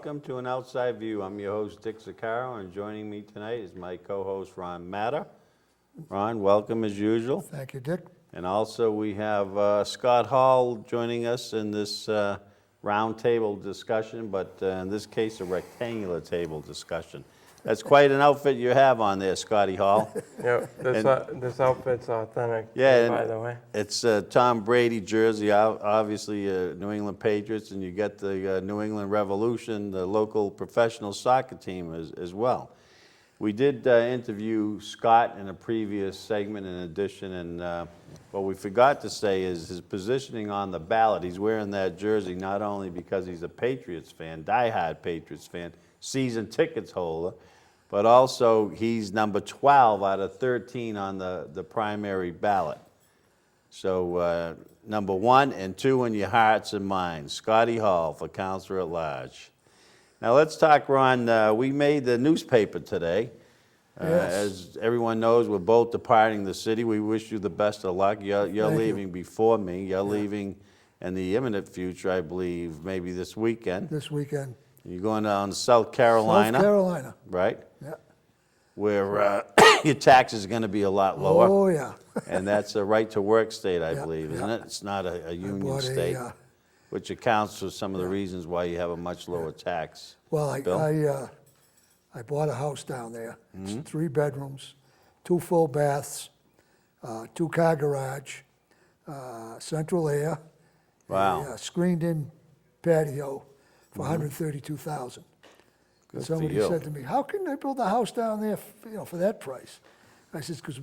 welcome to An Outside View. I'm your host, Dick Zaccaro, and joining me tonight is my co-host, Ron Matta. Ron, welcome as usual. Thank you, Dick. And also we have Scott Hall joining us in this round table discussion, but in this case, a rectangular table discussion. That's quite an outfit you have on there, Scotty Hall. Yeah, this outfit's authentic, Yeah, by the way. It's a Tom Brady jersey, obviously New England Patriots, and you get the New England Revolution, the local professional soccer team as well. We did interview Scott in a previous segment in addition, and what we forgot to say is his positioning on the ballot. He's wearing that jersey not only because he's a Patriots fan, diehard Patriots fan, season tickets holder, but also he's number 12 out of 13 on the primary ballot. So number 1 and 2 in your hearts and minds, Scotty Hall for Counselor at Large. Now let's talk, Ron. We made the newspaper today. Yes. As everyone knows, we're both departing the city. We wish you the best of luck. You're leaving before me. You're leaving in the imminent future, I believe, maybe this weekend. This weekend. You're going down to South Carolina. South Carolina. Right? Yeah. Where your taxes are going to be a lot lower. Oh, yeah. And that's a right-to-work state, I Yeah, believe, isn't yeah. it? It's not a union bought state, which accounts for some of the reasons why you have a much lower tax. Well, Bill? I bought a house down there. It's 3 bedrooms, 2 full baths, 2-car garage, central air, Wow. a screened-in patio for $132,000. Good for Somebody you. said to me, "How can they build a house down there, for that price?" I said, "Because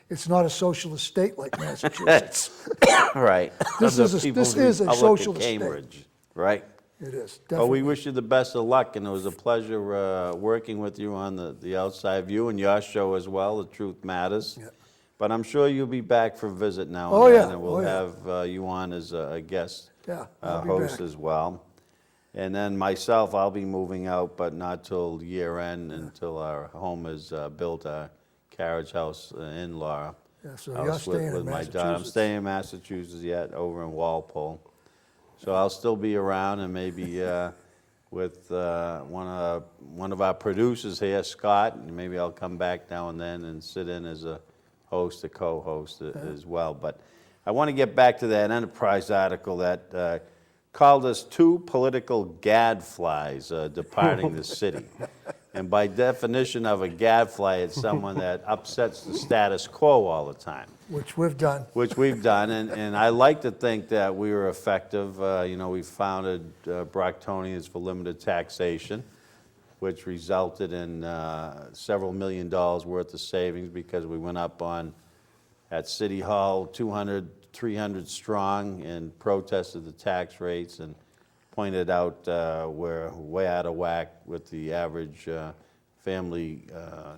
it's not a socialist state like Massachusetts." Right. This Of is the a- People's this is a Republic of socialist state. Cambridge, right? It is, Well, definitely. we wish you the best of luck, and it was a pleasure working with you on the Outside View and your show as well, The Truth Matters. Yeah. But I'm sure you'll be back for a visit now Oh, and yeah. then, and we'll Oh, yeah. have you on as a guest Yeah, I'll be host back. as well. And then myself, I'll be moving out, but not till year end, until our home is built, our carriage house in Laura. Yeah, so House you're staying in with my daughter. I'm Massachusetts. staying in Massachusetts yet, over in Walpole. So I'll still be around, and maybe with one of our producers here, Scott, and maybe I'll come back now and then and sit in as a host, a co-host as well. But I want to get back to that Enterprise article that called us 2 political gadflies departing the city. And by definition of a gadfly, it's someone that upsets the status quo all the time. Which we've done. Which we've done, and I like to think that we were effective. We founded Brocktonians for Limited Taxation, which resulted in several $1 million worth of savings because we went up at City Hall 200, 300 strong and protested the tax rates and pointed out we're way out of whack with the average family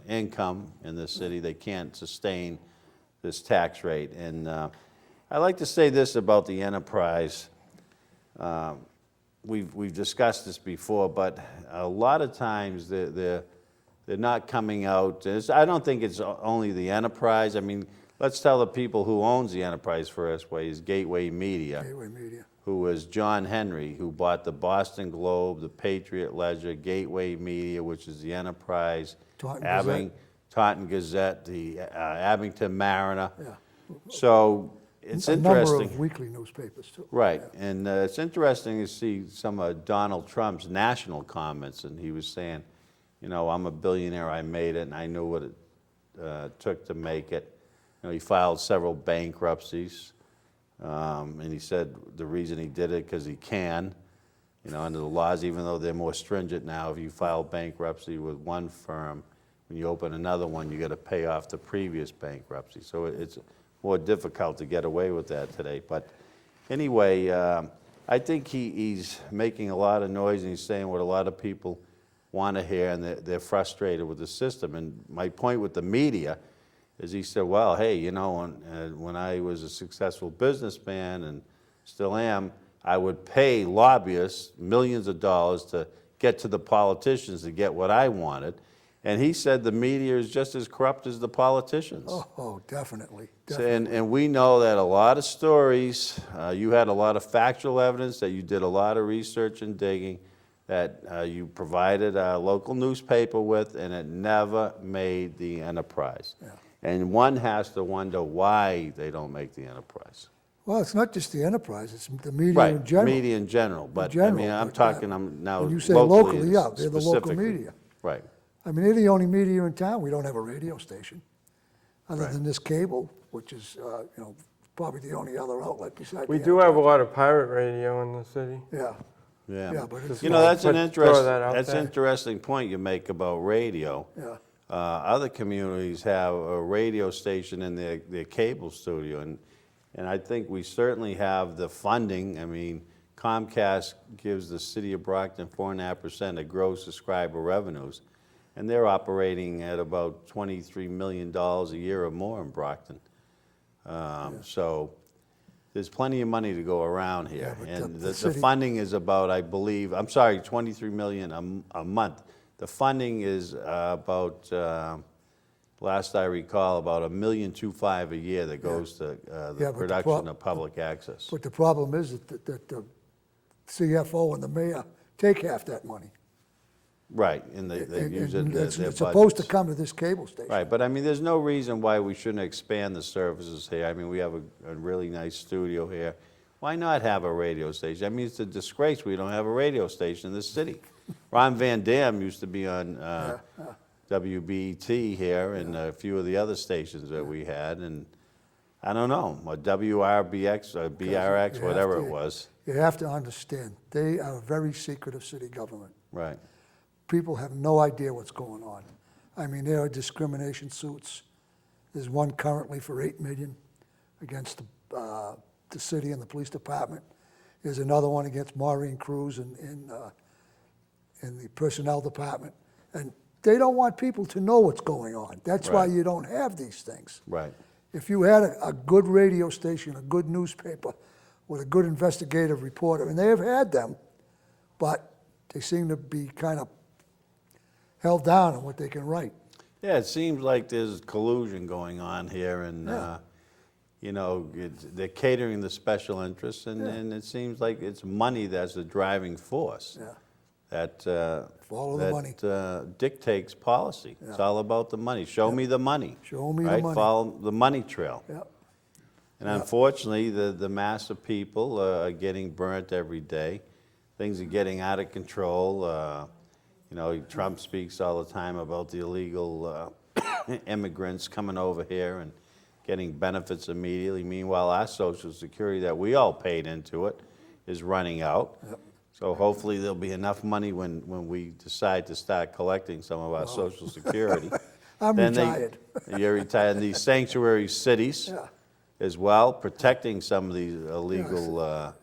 income in this city. They can't sustain this tax rate. And I like to say this about the Enterprise. We've discussed this before, but a lot of times they're not coming out. I don't think it's only the Enterprise. I mean, let's tell the people who owns the Enterprise first is Gateway Media. Gateway Media. Who was John Henry, who bought the Boston Globe, the Patriot Ledger, Gateway Media, which is the Enterprise, Taunton Gazette, the Abington Mariner. Yeah. So it's A interesting. number of weekly newspapers, too. Right, and it's interesting to see some of Donald Trump's national comments, and he was saying, I'm a billionaire, I made it, and I knew what it took to make it. He filed several bankruptcies. And he said the reason he did it because he can, under the laws, even though they're more stringent now, if you file bankruptcy with one firm, when you open another one, you got to pay off the previous bankruptcy. So it's more difficult to get away with that today. But anyway, I think he's making a lot of noise, and he's saying what a lot of people want to hear, and they're frustrated with the system. And my point with the media is he said, well, hey, when I was a successful businessman and still am, I would pay lobbyists millions of dollars to get to the politicians to get what I wanted. And he said the media is just as corrupt as the politicians. Oh, definitely. So, and we know that a lot of stories, you had a lot of factual evidence, that you did a lot of research and digging, that you provided a local newspaper with, and it never made the Enterprise. Yeah. And one has to wonder why they don't make the Enterprise. Well, it's not just the Enterprise, it's the media Right, in general. media in general, but I general, mean, I'm but, talking now when you say locally locally, and yeah, they're the local specifically. media. Right, I mean, they're the only media in town. We don't have a radio station, other Right. than this cable, which is, probably the only other outlet besides We the do have a Enterprise. lot of pirate radio in the city. Yeah, yeah. yeah, but it's You know, that's an Throw that out that's there. interesting point you make about radio. yeah, Other communities have a radio station in their cable studio, and I think we certainly have the funding. I mean, Comcast gives the city of Brockton 4.5% of gross subscriber revenues, and they're operating at about $23 million a year or more in Brockton. So there's plenty of money to go around here. but And the the city- funding is about, I believe, I'm sorry, 23 million a month. The funding is about, last I recall, about $1.25 million a year that goes to Yeah, the but the production of public access. but the problem is that the CFO and the mayor take half that money. Right, and they use it in their It's supposed to budgets. come to this cable station. Right, but I mean, there's no reason why we shouldn't expand the services here. I mean, we have a really nice studio here. Why not have a radio station? I mean, it's a disgrace we don't have a radio station in this city. Ron Van Dam used to be on WBET here and a few of the other stations that we had, and I don't know, or WRBX or BRX, whatever it was. You have to understand, they are a very secretive city government. Right, People have no idea what's going on. I mean, there are discrimination suits. There's one currently for $8 million against the city and the police department. There's another one against Maureen Cruz in the personnel department. And they don't want people to know what's going on. That's why Right. you don't have these things. right. If you had a good radio station, a good newspaper, with a good investigative reporter, and they have had them, but they seem to be kind of held down on what they can write. Yeah, it seems like there's collusion going on here, and Yeah. you know, they're catering the special interests, and it seems like it's money that's the driving force. Yeah. That Follow the money. dictates policy. It's all about the money. Show me the money. Show me the right? money. Follow the money trail. Yeah. And unfortunately, the mass of people are getting burnt every day. Things are getting out of control. You know, Trump speaks all the time about the illegal immigrants coming over here and getting benefits immediately. Meanwhile, our Social Security that we all paid into it is running out. Yep. So hopefully there'll be enough money when we decide to start collecting some of our Social Security. I'm Then retired. You're retired. These sanctuary cities Yeah. as well, protecting some of these illegal,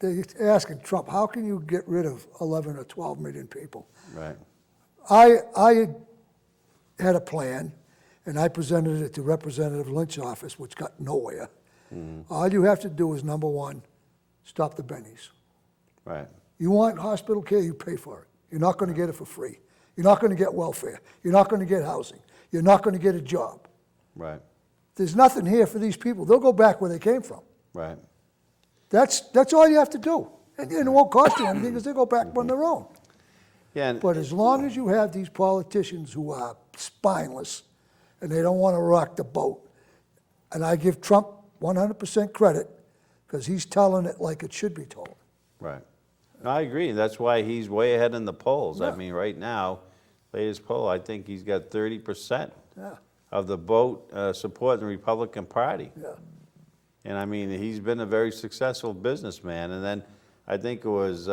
They asking Trump, how can you get rid of 11 or 12 million people? right, I had a plan, and I presented it to Representative Lynch's office, which got nowhere. All you have to do is, number one, stop the bennies. right, You want hospital care, you pay for it. You're not going to get it for free. You're not going to get welfare. You're not going to get housing. You're not going to get a job. right, There's nothing here for these people. They'll go back where they came from. right. That's all you have to do. And it won't cost you anything because they go back on their own. Yeah, and But as long as you have these politicians who are spineless and they don't want to rock the boat, and I give Trump 100% credit because he's telling it like it should be told. right. No, I agree. That's why he's way ahead in the polls. I Yeah. mean, right now, latest poll, I think he's got 30% Yeah, of the vote supporting the Republican Party. yeah. And I mean, he's been a very successful businessman. And then I think it was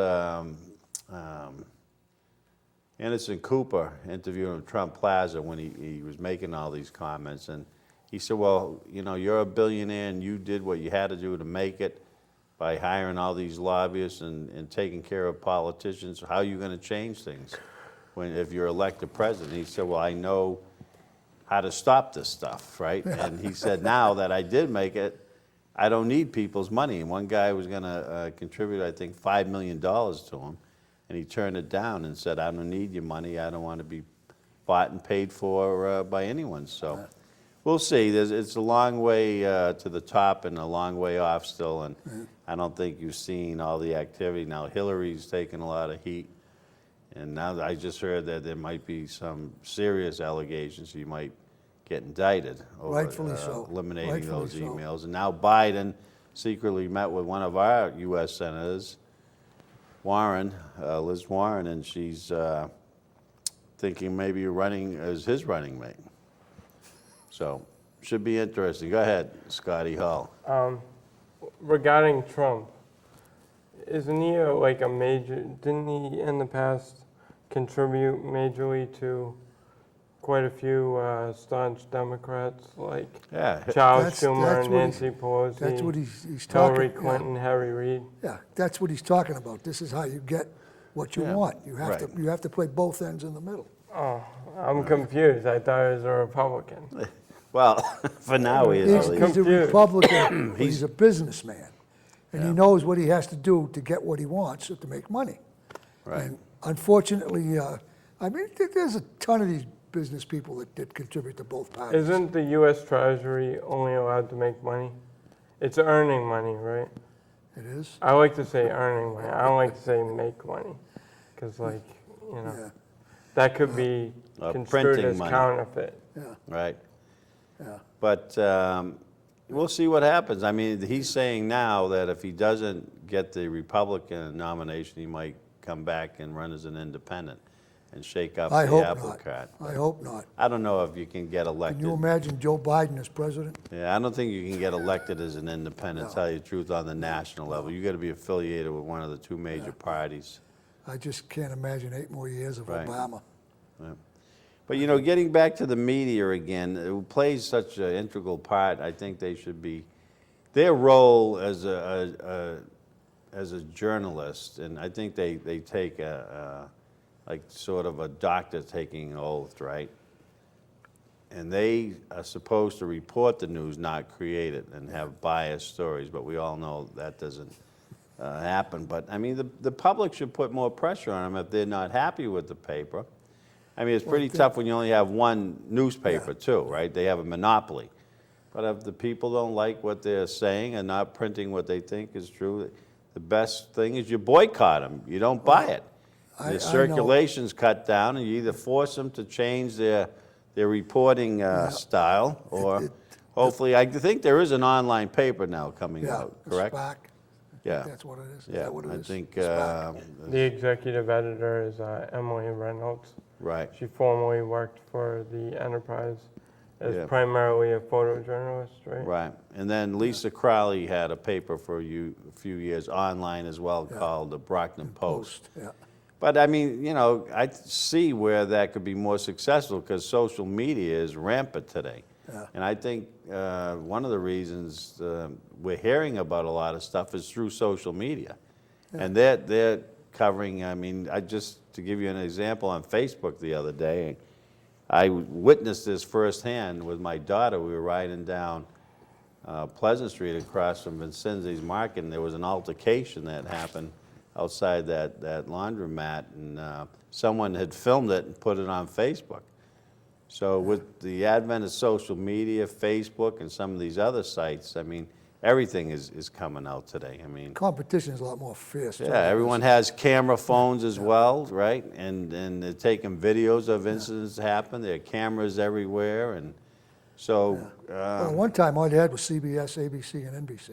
Anderson Cooper interviewing Trump Plaza when he was making all these comments. And he said, well, you know, you're a billionaire and you did what you had to do to make it by hiring all these lobbyists and taking care of politicians. How are you going to change things if you're elected president? He said, well, I know how to stop this stuff, right? And he said, now that I did make it, I don't need people's money. And one guy was going to contribute, I think, $5 million to him, and he turned it down and said, I don't need your money. I don't want to be bought and paid for by anyone. So We'll see. It's a long way to the top and a long way off still, and I don't think you've seen all the activity. Now, Hillary's taking a lot of heat, and now I just heard that there might be some serious allegations. She might get indicted over Rightfully so. eliminating Rightfully those so. emails. And now Biden secretly met with one of our U.S. senators, Warren, Liz Warren, and she's thinking maybe running as his running mate. So, should be interesting. Go ahead, Scotty Hall. Regarding Trump, isn't he like a major, didn't he in the past contribute majorly to quite a few staunch Democrats like Yeah, Charles That's- Schumer, that's what he's- Nancy Pelosi, That's what he's talking. Hillary yeah. Clinton, Harry Reid? Yeah, that's what he's talking about. This is how you get what you Yeah, want. You have right. to, you have to play both ends in the middle. Oh, I'm confused. I thought he was a Republican. well, for now he is He's, at least. he's a confused. Republican, but he's a businessman. And he Yeah. knows what he has to do to get what he wants, to make money. Right. And unfortunately, I mean, there's a ton of these business people that did contribute to both parties. Isn't the U.S. Treasury only allowed to make money? It's earning money, right? It is? I like to say earning money. I don't like to say make money, because like, you know, Yeah, that could be construed printing as money. counterfeit. yeah, Right. yeah. But we'll see what happens. I mean, he's saying now that if he doesn't get the Republican nomination, he might come back and run as an independent and shake up I the hope apple not. cart. I hope not. I don't know if you can get Can elected. you imagine Joe Biden as president? Yeah, I don't think you can get elected as an independent, No. tell you the truth, on the national level. You got to be affiliated with one of the two major parties. I just can't imagine 8 more years of Right. Obama. But, you know, getting back to the media again, it plays such an integral part. I think they should be, their role as a journalist, and I think they take like sort of a doctor taking an oath, right? And they are supposed to report the news, not create it, and have biased stories, but we all know that doesn't happen. But, I mean, the public should put more pressure on them if they're not happy with the paper. I mean, it's pretty tough when you only have one newspaper, too, right? They have a monopoly. But if the people don't like what they're saying and not printing what they think is true, the best thing is you boycott them. You don't buy it. I know. The circulation's cut down, and you either force them to change their reporting style, or hopefully, I think there is an online paper now coming Yeah, out, a correct? SPAC. Yeah. That's what it is. Is Yeah, that what it I is? think, SPAC. The executive editor is Emily Reynolds. right, She formerly worked for the Enterprise as Yeah. primarily a photojournalist, right? right. And then Lisa Crowley had a paper for a few years online as well called the Brockton Post. Yeah. But I mean, you know, I see where that could be more successful because social media is rampant today. Yeah. And I think one of the reasons we're hearing about a lot of stuff is through social media. And they're covering, I mean, to give you an example, on Facebook the other day, I witnessed this firsthand with my daughter. We were riding down Pleasant Street across from Vincenzi's Market, and there was an altercation that happened outside that laundromat, and someone had filmed it and put it on Facebook. So with the advent of social media, Facebook, and some of these other sites, I mean, everything is coming out today. I mean, Competition is a lot more fierce. too. yeah, everyone has camera phones as well, right? And they're taking videos of incidents that happen. There are cameras everywhere, and so Well, one time all you had was CBS, ABC, and NBC.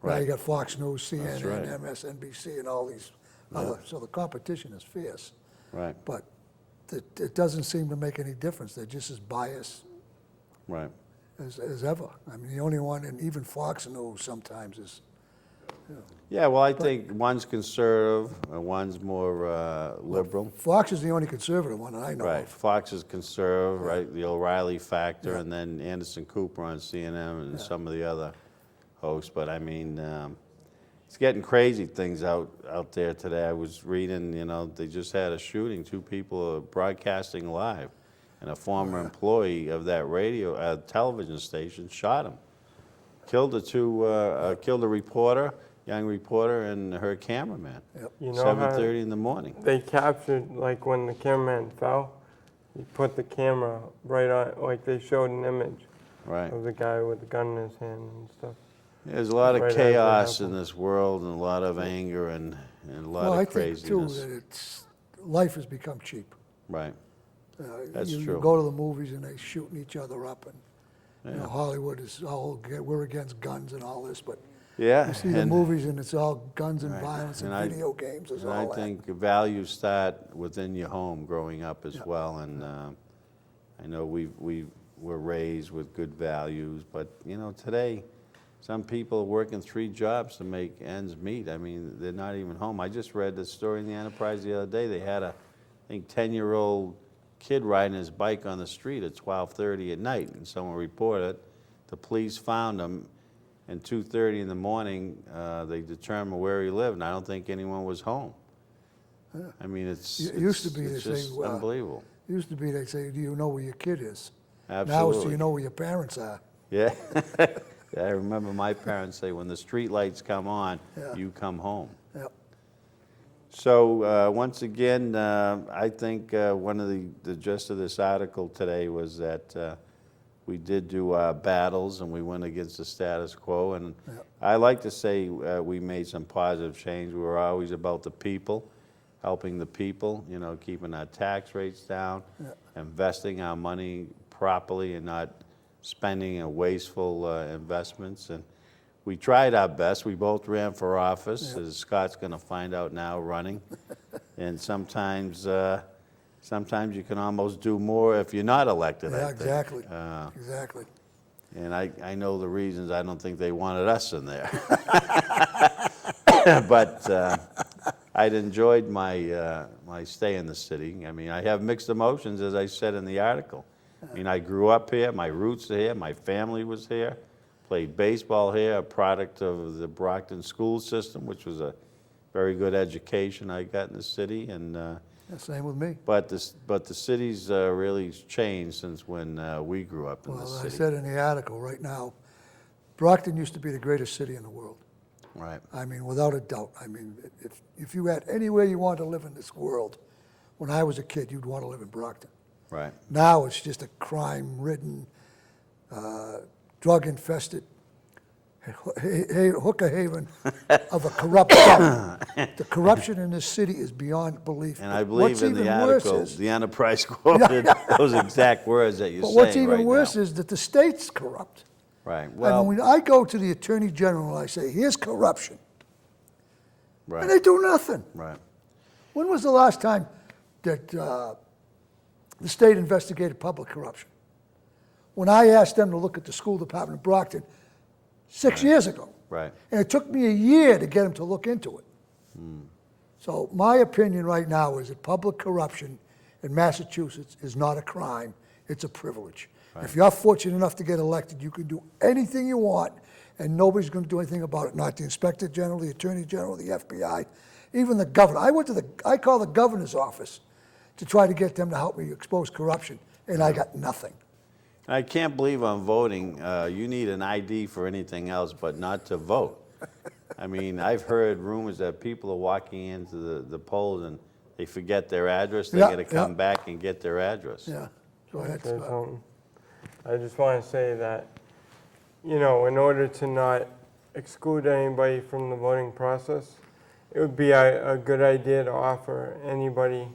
Now Right. you got Fox News, CNN, right. MSNBC, and all these other, so the competition is fierce. right, But it doesn't seem to make any difference. They're just as biased right. as ever. I mean, the only one, and even Fox News sometimes is, Yeah, well, I think one's conservative and one's more liberal. Fox is the only conservative one that I know Right, of. Fox is conservative, right, the O'Reilly factor, and then Anderson Cooper on CNN and some of the other hosts. But I mean, it's getting crazy things out there today. I was reading, you know, they just had a shooting. 2 people are broadcasting live, and a former employee of that television station shot him. Killed killed a reporter, young reporter, and her cameraman. Yep. You know how 7:30 in the morning. they captured, like when the cameraman fell, you put the camera right on, like they showed an image Right. of the guy with the gun in his hand and stuff. There's a lot Right of as it chaos in happened. this world and a lot of anger and a lot Well, of I think too craziness. that life has become cheap. Right. That's You true. go to the movies and they shooting each other up, and Yeah. Hollywood is all we're against guns and all this, but Yeah. you see the movies and it's all guns and Right. violence and, And I- video games. Is And all I that. think values start within your home growing up as Yeah. well. And I know we were raised with good values, but today, some people are working 3 jobs to make ends meet. I mean, they're not even home. I just read the story in the Enterprise the other day. They had I think, 10-year-old kid riding his bike on the street at 12:30 at night, and someone reported. The police found him, and 2:30 in the morning, they determined where he lived, and I don't think anyone was home. I mean, It used to be, it's they say, just unbelievable. Used to be, they say, do you know where your kid is? Now it's, do Absolutely. you know where your parents are? Yeah. Yeah, I remember my parents say, when the street lights come on, Yeah. you come home. Yep. So once again, I think one of the gist of this article today was that we did do our battles and we went against the status quo. And Yep. I like to say we made some positive change. We were always about the people, helping the people, keeping our tax rates down, Yep. investing our money properly and not spending in wasteful investments. And we tried our best. We both ran for office, Yeah. as Scott's going to find out now running. And sometimes you can almost do more if you're not elected, I Yeah, think. exactly. Exactly. And I know the reasons. I don't think they wanted us in there. But I'd enjoyed my stay in the city. I mean, I have mixed emotions, as I said in the article. I mean, I grew up here, my roots are here, my family was here, played baseball here, a product of the Brockton school system, which was a very good education I got in the city. And Yeah, same with me. but the city's really changed since when we grew up in the Well, I city. said in the article, right now, Brockton used to be the greatest city in the world. Right. I mean, without a doubt. I mean, if you had anywhere you wanted to live in this world, when I was a kid, you'd want to live in Brockton. Right. Now it's just a crime-ridden, drug-infested hooker haven of a corrupt government. The corruption in this city is beyond belief. And I But believe what's in the even worse article, is- the Enterprise quoted those exact words that you're But saying what's even right worse now. is that the state's corrupt. Right. I mean, Well, when I go to the Attorney General and I say, here's corruption, and they right. do nothing. Right. When was the last time that the state investigated public corruption? When I asked them to look at the school department in Brockton 6 years ago. Right. And it took me a year to get them to look into it. So my opinion right now is that public corruption in Massachusetts is not a crime, it's a privilege. If you're fortunate enough to get elected, you can do anything you want, and nobody's going to do anything about it. Not the Inspector General, the Attorney General, the FBI, even the governor. I called the governor's office to try to get them to help me expose corruption, and I got nothing. I can't believe on voting, you need an ID for anything else but not to vote. I mean, I've heard rumors that people are walking into the polls and they forget their address. They Yeah, got to come yeah. back and get their address. Yeah. So that's, Say something. I just want to say that, in order to not exclude anybody from the voting process, it would be a good idea to offer anybody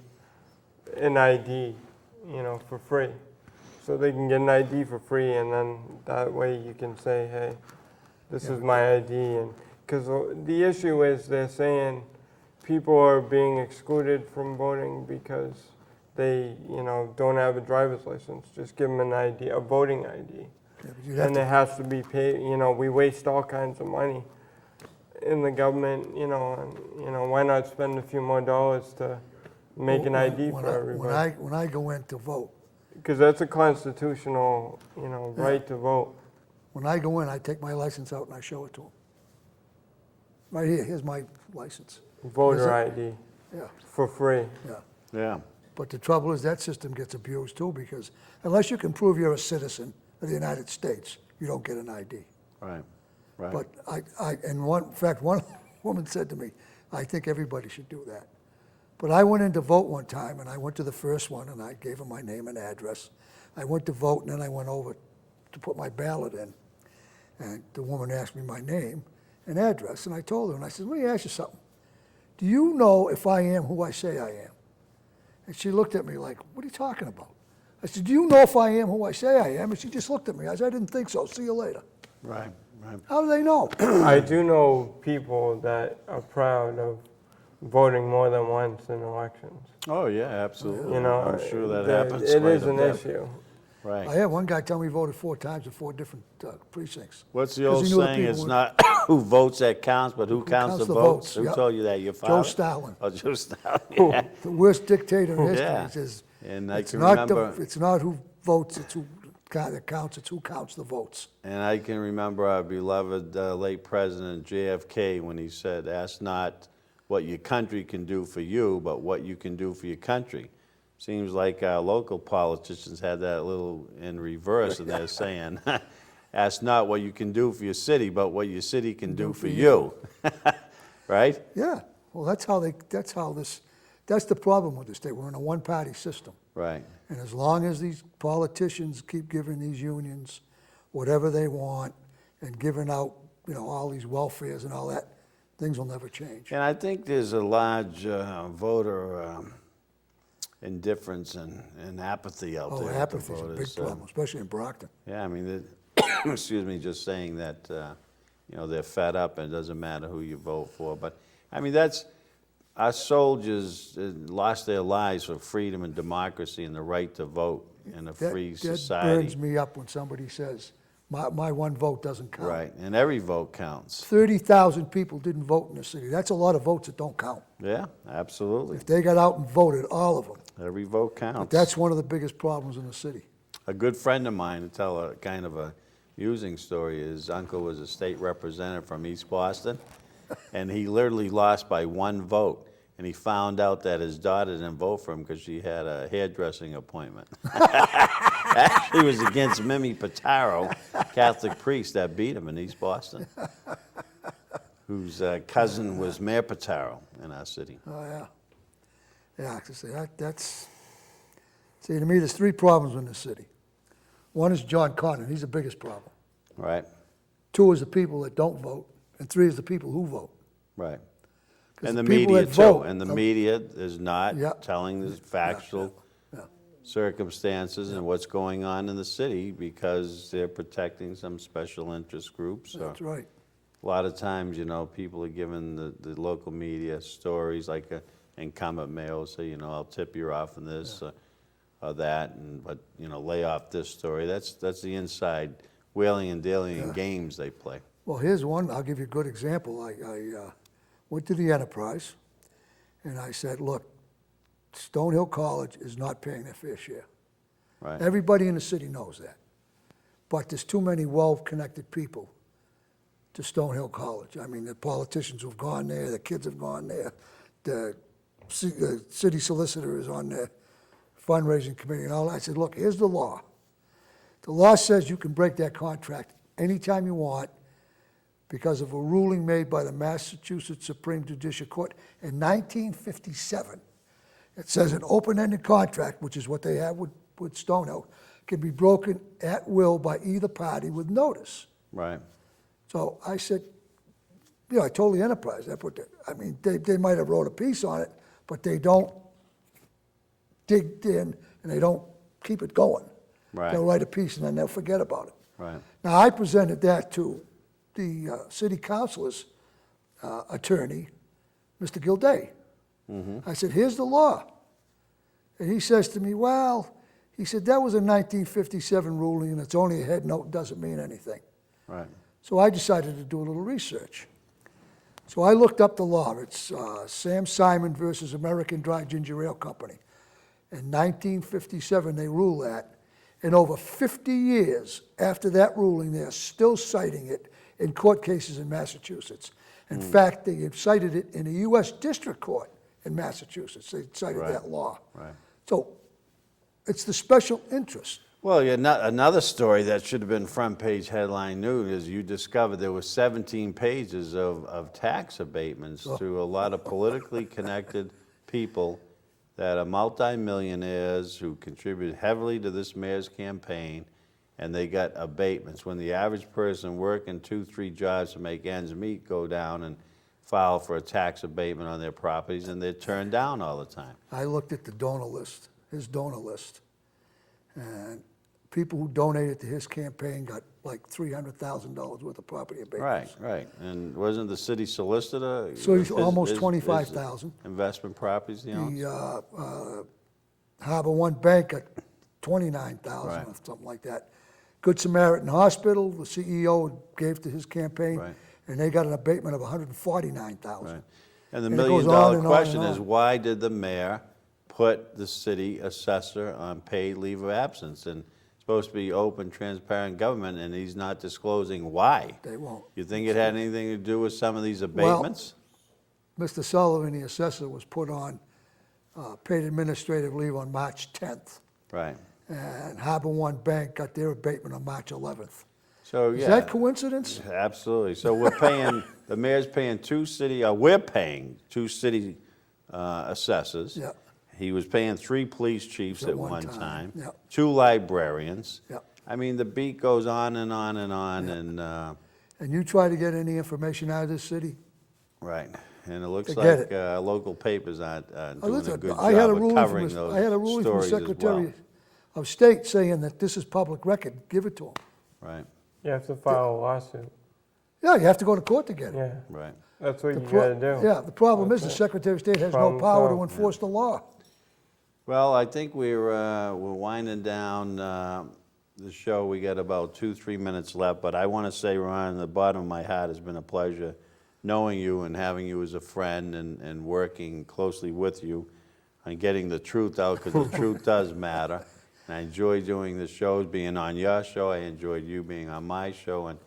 an ID, for free. So they can get an ID for free, and then that way you can say, hey, this is my ID. And because the issue is they're saying people are being excluded from voting because they, don't have a driver's license. Just give them an ID, a voting ID. yeah, but you'd have And to, it has to be paid, we waste all kinds of money in the government, and, why not spend a few more dollars to make an ID when for I- everybody? When I go in to vote, Because that's a constitutional, right to vote. when I go in, I take my license out and I show it to them. Right here, here's my license. Voter Is ID Yeah, for free. yeah. Yeah. But the trouble is that system gets abused too, because unless you can prove you're a citizen of the United States, you don't get an ID. Right. Right. But in fact, one woman said to me, I think everybody should do that. But I went in to vote one time, and I went to the first one, and I gave them my name and address. I went to vote, and then I went over to put my ballot in. And the woman asked me my name and address, and I told her, and I said, let me ask you something. Do you know if I am who I say I am? And she looked at me like, what are you talking about? I said, do you know if I am who I say I am? And she just looked at me. I said, I didn't think so. See you later. Right, right. How do they know? I do know people that are proud of voting more than once in elections. Oh, yeah, absolutely. You know, I'm sure that the- happens it quite is a an bit. issue. Right. I had one guy tell me he voted 4 times in 4 different precincts. What's the 'Cause old he knew the saying? people It's would- not who votes that counts, but who counts the votes? Who yep. told you that? Your father? Joe Stalin, Oh, Joe Stalin, yeah. the worst dictator in history. Yeah. He says, And I it's can not remember, it's not who votes, it's who that counts, it's who counts the votes. and I can remember our beloved late President JFK when he said, "Ask not what your country can do for you, but what you can do for your country." Seems like our local politicians had that a little in reverse, and they're saying, "Ask not what you can do for your city, but what your city can do for you." Right? Yeah, well, that's the problem with the state. We're in a one-party system. Right. And as long as these politicians keep giving these unions whatever they want and giving out, all these welfares and all that, things will never change. And I think there's a large voter indifference and apathy out Oh, there. with the apathy is a big voters. problem, especially in Brockton. Yeah, I mean, excuse me, just saying that, they're fed up and it doesn't matter who you vote for. But, I mean, our soldiers lost their lives for freedom and democracy and the right to vote in a free That society. burns me up when somebody says, my one vote doesn't count. Right, and every vote counts. 30,000 people didn't vote in the city. That's a lot of votes that don't count. Yeah, absolutely. If they got out and voted, all of them. Every vote counts. That's one of the biggest problems in the city. A good friend of mine, to tell a kind of a amusing story, his uncle was a state representative from East Boston, and he literally lost by 1 vote. And he found out that his daughter didn't vote for him because she had a hairdressing appointment. Actually, it was against Mimi Pataro, Catholic priest, that beat him in East Boston, whose cousin was Mayor Pataro in our city. Oh, yeah. Yeah, to say see, to me, there's 3 problems in the city. One is John Cotton, he's the biggest problem. Right, 2 is the people that don't vote, and 3 is the people who vote. right. 'Cause And the people media that too. vote- And the media is not Yeah. telling the factual Yeah. circumstances and what's going on in the city because they're protecting some special interest groups. or- That's right. A lot of times, people are giving the local media stories, like an incumbent mayor will say, I'll tip you off on this or that, but, lay off this story. That's the inside wheeling and dealing and games they play. Well, here's one, I'll give you a good example. I went to the Enterprise, and I said, look, Stonehill College is not paying their fair share. Right, Everybody in the city knows that. But there's too many well-connected people to Stonehill College. I mean, the politicians who've gone there, the kids have gone there, the city solicitor is on the fundraising committee and all that. I said, look, here's the law. The law says you can break that contract anytime you want because of a ruling made by the Massachusetts Supreme Judicial Court in 1957. It says an open-ended contract, which is what they have with Stonehill, can be broken at will by either party with notice. right, So I said, I told the Enterprise, they might have wrote a piece on it, but they don't dig in and they don't keep it going. Right. They'll write a piece and then they'll forget about it. right. Now, I presented that to the city councilor's attorney, Mr. Gilday. I said, here's the law. And he says to me, he said, that was a 1957 ruling and it's only a head note, doesn't mean anything. Right. So I decided to do a little research. So I looked up the law. It's Sam Simon versus American Dry Ginger Ale Company. In 1957, they ruled that. And over 50 years after that ruling, they are still citing it in court cases in Massachusetts. In fact, they have cited it in a U.S. District Court in Massachusetts. They cited Right. that law. Right. So it's the special interest. Well, another story that should have been front page headline news is you discovered there were 17 pages of tax abatements to a lot of politically connected people that are multimillionaires who contributed heavily to this mayor's campaign, and they got abatements. When the average person working 2-3 jobs to make ends meet go down and file for a tax abatement on their properties, and they're turned down all the time. I looked at the donor list, his donor list, and people who donated to his campaign got like $300,000 worth of property abatements. Right. And wasn't the city solicitor? So he's his- almost his- 25,000. Investment properties he owns? The Harbor One Bank got 29,000 Right. or something like that. Good Samaritan Hospital, the CEO gave to his campaign, Right. and they got an abatement of 149,000. Right. And the And it goes million on dollar and on question and is, on. why did the mayor put the city assessor on paid leave of absence? And it's supposed to be open, transparent government, and he's not disclosing why. They won't. You think it had anything to do with some of these abatements? Mr. Sullivan, the assessor, was put on paid administrative leave on March 10th, Right. and Harbor One Bank got their abatement on March 11th. So, Is yeah. that coincidence? Absolutely. So we're paying, the mayor's paying we're paying two city assessors. Yeah. He was paying 3 police chiefs At at one one time, time. yeah. 2 librarians. Yeah. I mean, the beat goes on and on and on, and, And you try to get any information out of this city? right. And it looks Forget like it. local papers aren't Oh, doing a listen, good I had a job of ruling covering from, those I had a ruling from the stories as well. Secretary of State saying that this is public record, give it to him. Right, You have to file a lawsuit. Yeah, you have to go to court to get it. Yeah, right. that's what you Pro- gotta do. Yeah, the problem is the That's it. Secretary of State has no Problem power to solved. enforce the law. Well, I think we're winding down the show. We got about 2-3 minutes left, but I want to say, Ron, the bottom of my heart, has been a pleasure knowing you and having you as a friend and working closely with you on getting the truth out, because the truth does matter. And I enjoy doing the shows, being on your show. I enjoyed you being on my show. And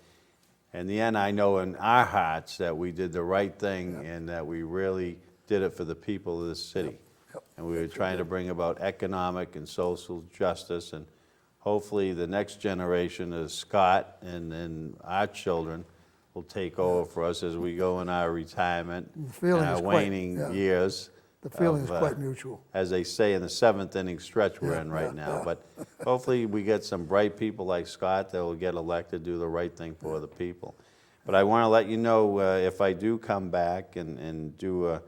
in the end, I know in our hearts that we did the right thing and that we really did it for the people of this city. Yep. And we were trying to bring about economic and social justice, and hopefully the next generation is Scott and our children will take over for us as we go in our retirement, The feeling our is quite- waning yeah. years. The feeling is of, quite mutual. As they say, in the 7th inning stretch we're in right now. But hopefully we get some bright people like Scott that will get elected, do the right thing for the people. But I want to let you know, if I do come back and do a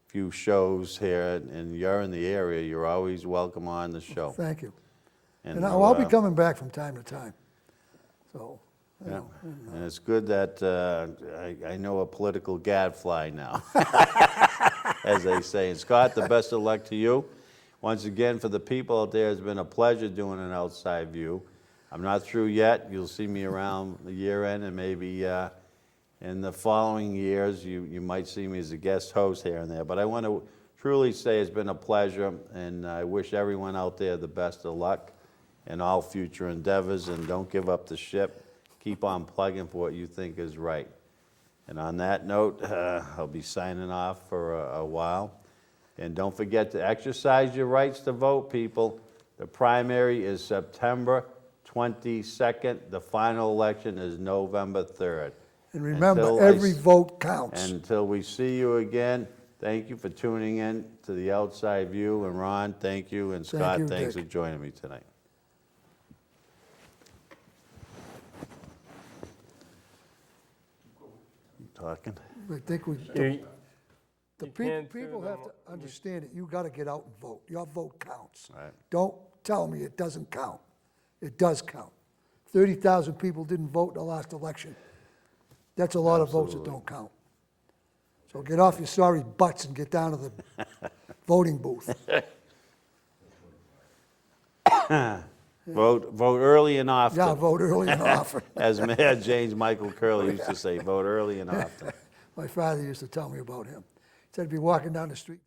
few shows here and you're in the area, you're always welcome on the show. Thank you. And And I'll be uh, coming back from time to time. So, you Yeah, know, and it's good that I know a political gadfly now, as they say. And Scott, the best of luck to you. Once again, for the people out there, it's been a pleasure doing an outside view. I'm not through yet. You'll see me around the year end, and maybe in the following years, you might see me as a guest host here and there. But I want to truly say it's been a pleasure, and I wish everyone out there the best of luck in all future endeavors, and don't give up the ship. Keep on plugging for what you think is right. And on that note, I'll be signing off for a while. And don't forget to exercise your rights to vote, people. The primary is September 22nd. The final election is November 3rd. and remember, Until I every s- vote counts. Until we see you again, thank you for tuning in to The Outside View. And Ron, thank you. And Scott, you, thanks Dick. for joining me tonight. Talking? I think we, You- the you can't do people them have to all. understand it. You got to get out and vote. Your vote counts. Right. Don't tell me it doesn't count. It does count. 30,000 people didn't vote in the last election. That's a lot of votes that Absolutely. don't count. So get off your sorry butts and get down to the voting booth. Vote early and often. Yeah, vote early and often. As Mayor James Michael Curley used to say, vote early and often. My father used to tell me about him. He said he'd be walking down the street.